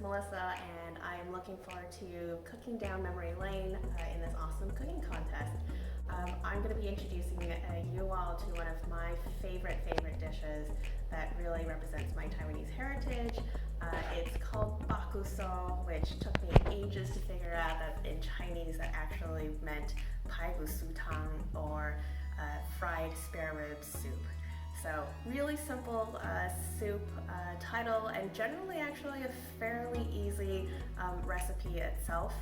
Melissa, and I am looking forward to cooking down memory lane in this awesome cooking contest. I'm going to be introducing you all to one of my favorite dishes that really represents my Taiwanese heritage. It's called排骨酥, which took me ages to figure out that in Chinese that actually meant 排骨酥湯 or fried spare rib soup. So really simple soup title, and generally actually a fairly easy recipe itself.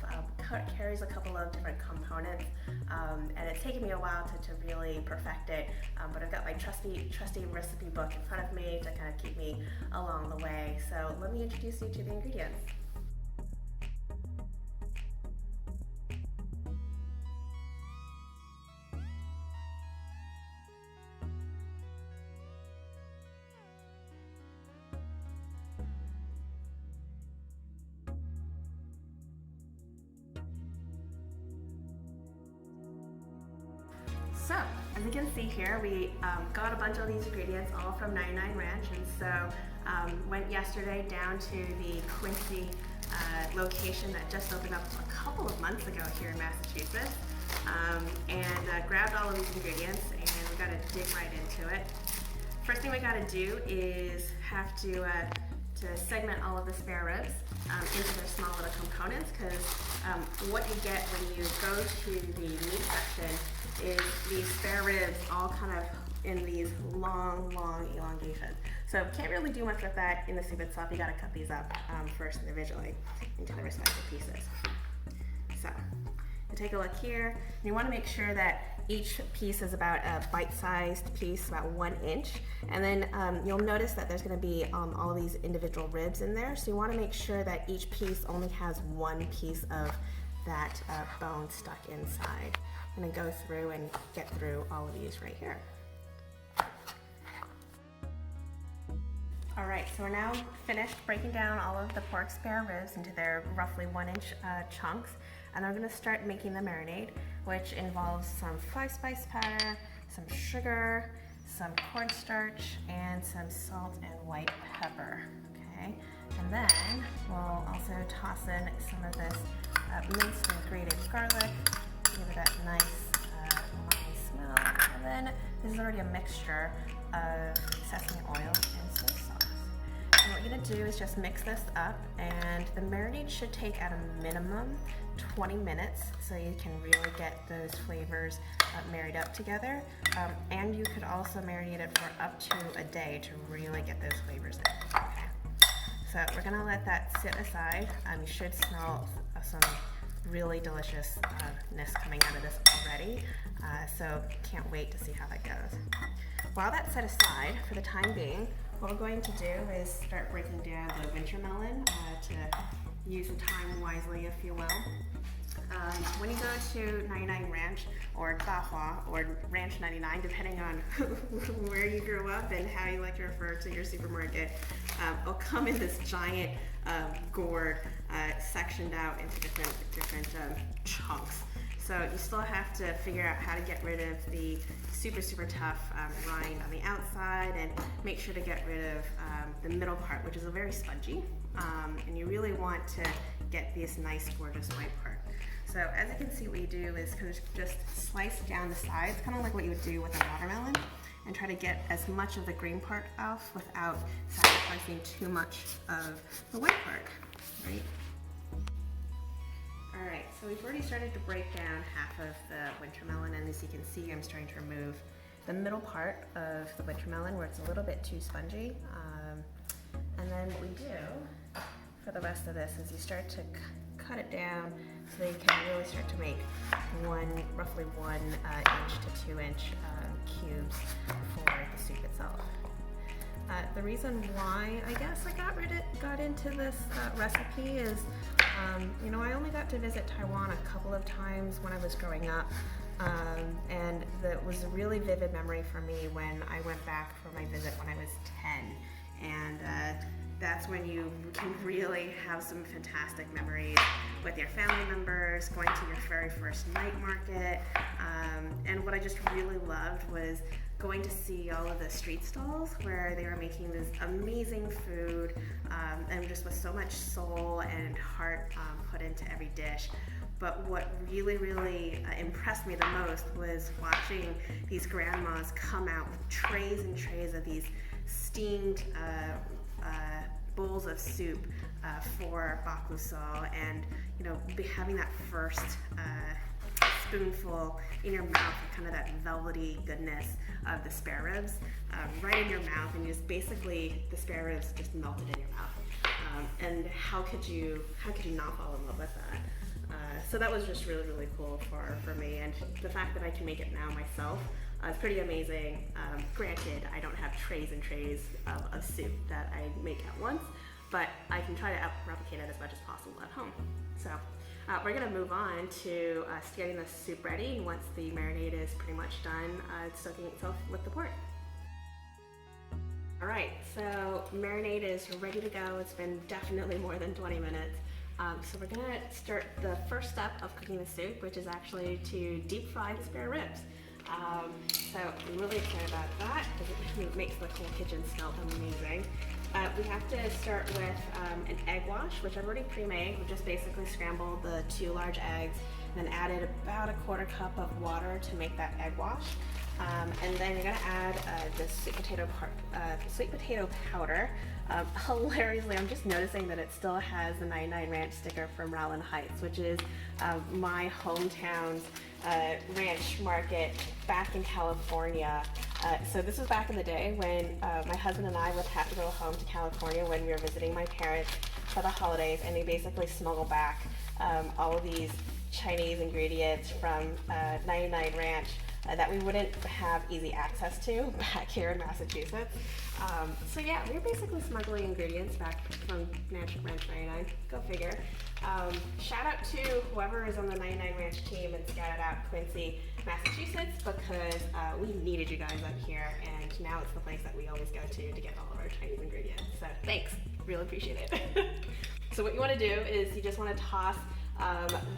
Carries a couple of different components, and it's taken me a while to really perfect it, but I've got my trusty recipe book in front of me to kind of keep me along the way. So let me introduce you to the ingredients. So, as you can see here, we got a bunch of these ingredients all from 99 Ranch, and so went yesterday down to the Quincy location that just opened up a couple of months ago here in Massachusetts, and grabbed all of these ingredients, and we got to dig right into it. First thing we got to do is have to segment all of the spare ribs into their small little components, because what you get when you go to the meat section is these spare ribs all kind of in these long elongations. So can't really do much with that in the soup itself. You got to cut these up first individually into the respective pieces. So you take a look here, and you want to make sure that each piece is about a bite-sized piece, about 1 inch, and then you'll notice that there's going to be all of these individual ribs in there. So you want to make sure that each piece only has 1 piece of that bone stuck inside. I'm going to go through and get through all of these right here. Alright, so we're now finished breaking down all of the pork spare ribs into their roughly 1 inch chunks, and I'm going to start making the marinade, which involves some 5-spice powder, some sugar, some cornstarch, and some salt and white pepper. Okay, and then we'll also toss in some of this minced and grated garlic, give it that nice umami smell, and then this is already a mixture of sesame oil and soy sauce. And what you're going to do is just mix this up, and the marinade should take at a minimum 20 minutes, so you can really get those flavors married up together, and you could also marinate it for up to a day to really get those flavors in. Okay. So we're going to let that sit aside. You should smell some really deliciousness coming out of this already, so can't wait to see how that goes. While that's set aside for the time being, what we're going to do is start breaking down the wintermelon to use the time wisely, if you will. When you go to 99 Ranch or Dahua or Ranch 99, depending on where you grew up and how you like to refer to your supermarket, it'll come in this giant gourd sectioned out into different chunks. So you still have to figure out how to get rid of the super tough rind on the outside, and make sure to get rid of the middle part, which is a very spongy, and you really want to get this nice gorgeous white part. So as you can see, what you do is kind of just slice down the sides, kind of like what you would do with a watermelon, and try to get as much of the green part off without sacrificing too much of the white part, right? Alright, so we've already started to break down half of the wintermelon, and as you can see, I'm starting to remove the middle part of the wintermelon where it's a little bit too spongy. And then what we do for the rest of this is you start to cut it down so that you can really start to make roughly 1 inch to 2 inch cubes for the soup itself. The reason why I guess I got into this recipe is, you know, I only got to visit Taiwan a couple of times when I was growing up, and that was a really vivid memory for me when I went back for my visit when I was 10, and that's when you can really have some fantastic memories with your family members, going to your very first night market, and what I just really loved was going to see all of the street stalls where they were making this amazing food, and just with so much soul and heart put into every dish. But what really impressed me the most was watching these grandmas come out with trays and trays of these steamed bowls of soup for bakguso, and having that first spoonful in your mouth, kind of that velvety goodness of the spare ribs right in your mouth, and just basically the spare ribs just melted in your mouth. And how could you not fall in love with that? So that was just really cool for me, and the fact that I can make it now myself is pretty amazing. Granted, I don't have trays and trays of soup that I make at once, but I can try to replicate it as much as possible at home. So we're gonna move on to getting the soup ready once the marinade is pretty much done soaking itself with the pork. All right, so marinade is ready to go. It's been definitely more than 20 minutes. So we're gonna start the first step of cooking the soup, which is actually to deep fry the spare ribs. So I'm really excited about that because it makes the whole kitchen smell amazing. We have to start with an egg wash, which I've already pre-made. We've just basically scrambled the 2 large eggs and then added about a 1/4 cup of water to make that egg wash. And then you're gonna add the sweet potato powder. Hilariously, I'm just noticing that it still has the 99 Ranch sticker from Rowland Heights, which is my hometown's ranch market back in California. So this was back in the day when my husband and I would have to go home to California when we were visiting my parents for the holidays, and they basically smuggle back all of these Chinese ingredients from 99 Ranch that we wouldn't have easy access to back here in Massachusetts. So yeah, we're basically smuggling ingredients back from Ranch 99, go figure. Shout out to whoever is on the 99 Ranch team in scattered out Quincy, Massachusetts, because we needed you guys up here, and now it's the place that we always go to get all of our Chinese ingredients. So thanks, really appreciate it. So what you want to do is you just want to toss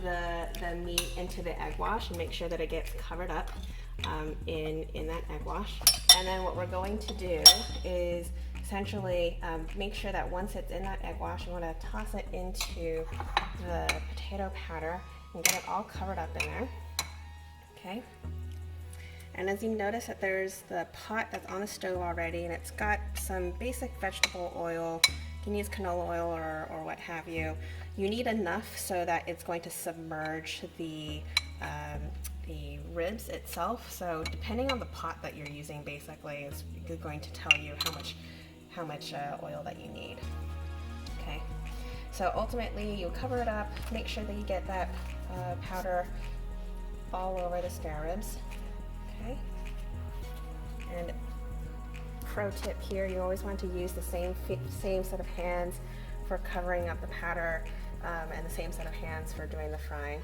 the meat into the egg wash and make sure that it gets covered up in that egg wash. And then what we're going to do is essentially make sure that once it's in that egg wash, you want to toss it into the potato powder and get it all covered up in there. Okay. And as you notice that there's the pot that's on the stove already, and it's got some basic vegetable oil. You can use canola oil or what have you. You need enough so that it's going to submerge the ribs itself. So depending on the pot that you're using, basically is going to tell you how much oil that you need. Okay. So ultimately, you cover it up. Make sure that you get that powder all over the spare ribs. Okay. And pro tip here, you always want to use the same set of hands for covering up the powder and the same set of hands for doing the frying.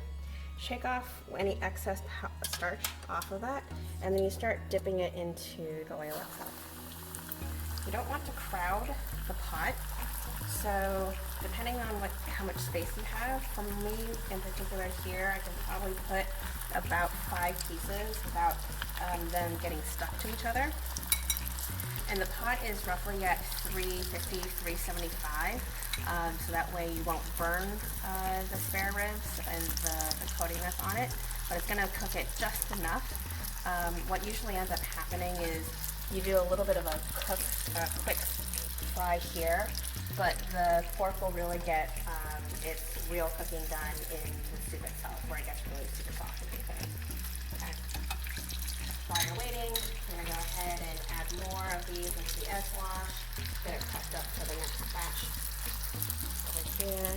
Shake off any excess starch off of that, and then you start dipping it into the oil itself. You don't want to crowd the pot, so depending on how much space you have, for me in particular here, I can probably put about 5 pieces without them getting stuck to each other. And the pot is roughly at 350, 375, so that way you won't burn the spare ribs and the coating that's on it, but it's going to cook it just enough. What usually ends up happening is you do a little bit of a quick fry here, but the pork will really get its real cooking done in the soup itself, where it gets really super soft and everything. Okay. While you're waiting, I'm going to go ahead and add more of these into the egg wash, get it prepped up for the next batch over here.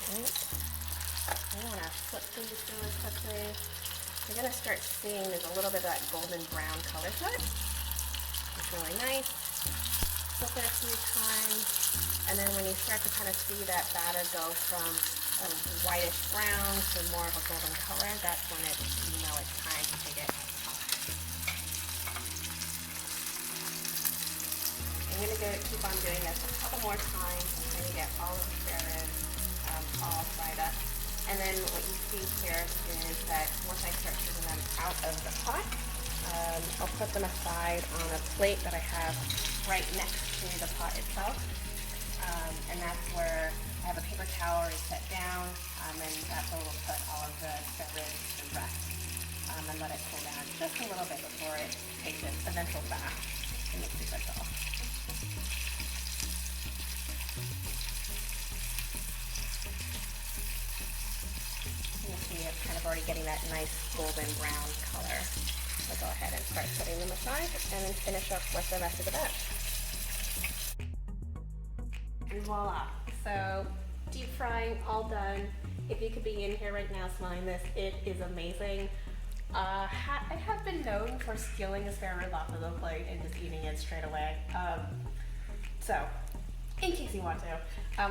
Right. I want to flip these really quickly. You're going to start seeing there's a little bit of that golden brown color to it. It's really nice. Flip it a few times, and then when you start to kind of see that batter go from a whitish brown to more of a golden color, that's when you know it's time to take it out of the pot. I'm going to keep on doing this a couple more times until you get all of the spare ribs all fried up. And then what you see here is that once I start taking them out of the pot, I'll put them aside on a plate that I have right next to the pot itself. And that's where I have a paper towel already set down, and that's where we'll put all of the spare ribs to rest, and let it cool down just a little bit before it takes its eventual bath in the soup itself. You see it's kind of already getting that nice golden brown color. So go ahead and start putting them aside and then finish up with the rest of the batch. And voila, so deep frying all done. If you could be in here right now smelling this, it is amazing. I have been known for stealing a spare rib off of the plate and just eating it straight away. So, in case you want to,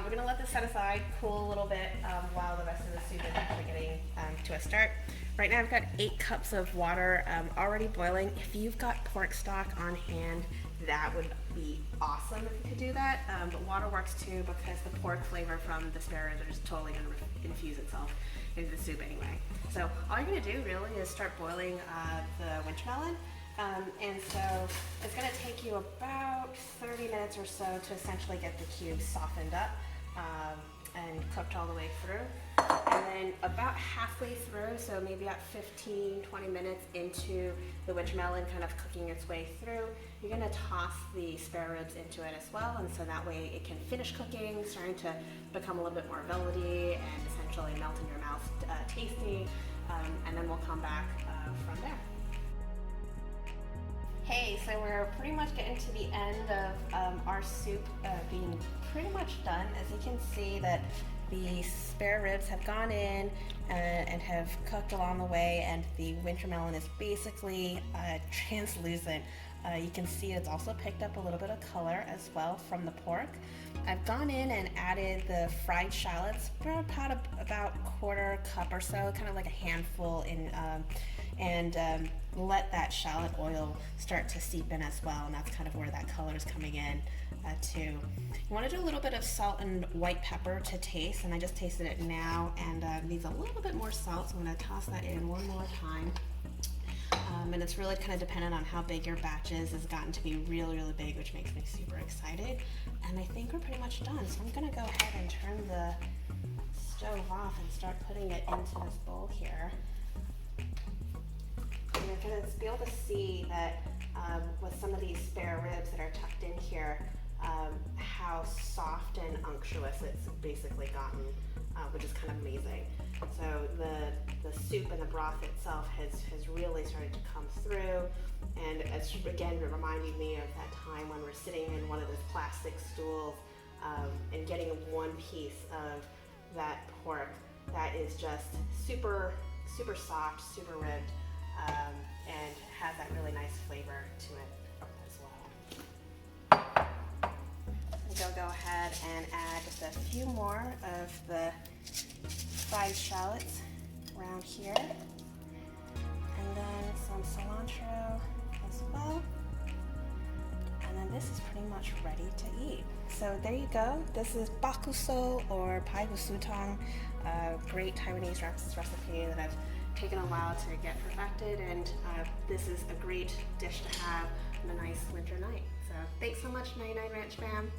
we're gonna let this set aside, cool a little bit while the rest of the soup is actually getting to a start. Right now I've got 8 cups of water already boiling. If you've got pork stock on hand, that would be awesome if you could do that, but water works too because the pork flavor from the spare ribs are just totally going to infuse itself into the soup anyway. So all you're going to do really is start boiling the wintermelon, and so it's going to take you about 30 minutes or so to essentially get the cubes softened up and cooked all the way through. And then about halfway through, so maybe about 15-20 minutes into the wintermelon kind of cooking its way through, you're going to toss the spare ribs into it as well, and so that way it can finish cooking, starting to become a little bit more velvety and essentially melt in your mouth tasty, and then we'll come back from there. Hey, so we're pretty much getting to the end of our soup being pretty much done. As you can see that the spare ribs have gone in and have cooked along the way, and the wintermelon is basically translucent. You can see it's also picked up a little bit of color as well from the pork. I've gone in and added the fried shallots, about quarter cup or so, kind of like a handful in, and let that shallot oil start to seep in as well, and that's kind of where that color is coming in too. You want to do a little bit of salt and white pepper to taste, and I just tasted it now, and needs a little bit more salt, so I'm going to toss that in one more time. And it's really kind of dependent on how big your batch is. It's gotten to be really, really big, which makes me super excited. And I think we're pretty much done. So I'm going to go ahead and turn the stove off and start putting it into this bowl here. And you're going to be able to see that with some of these spare ribs that are tucked in here, how soft and unctuous it's basically gotten, which is kind of amazing. So the soup and the broth itself has really started to come through, and it's again reminding me of that time when we're sitting in one of those plastic stools and getting one piece of that pork that is just super soft, super ribbed, and has that really nice flavor to it as well. So go ahead and add just a few more of the fried shallots around here, and then some cilantro as well, and then this is pretty much ready to eat. So there you go. This is bakguso or排骨酥湯, a great Taiwanese recipe that I've taken a while to get perfected, and this is a great dish to have on a nice winter night. So thanks so much, 99 Ranch fam.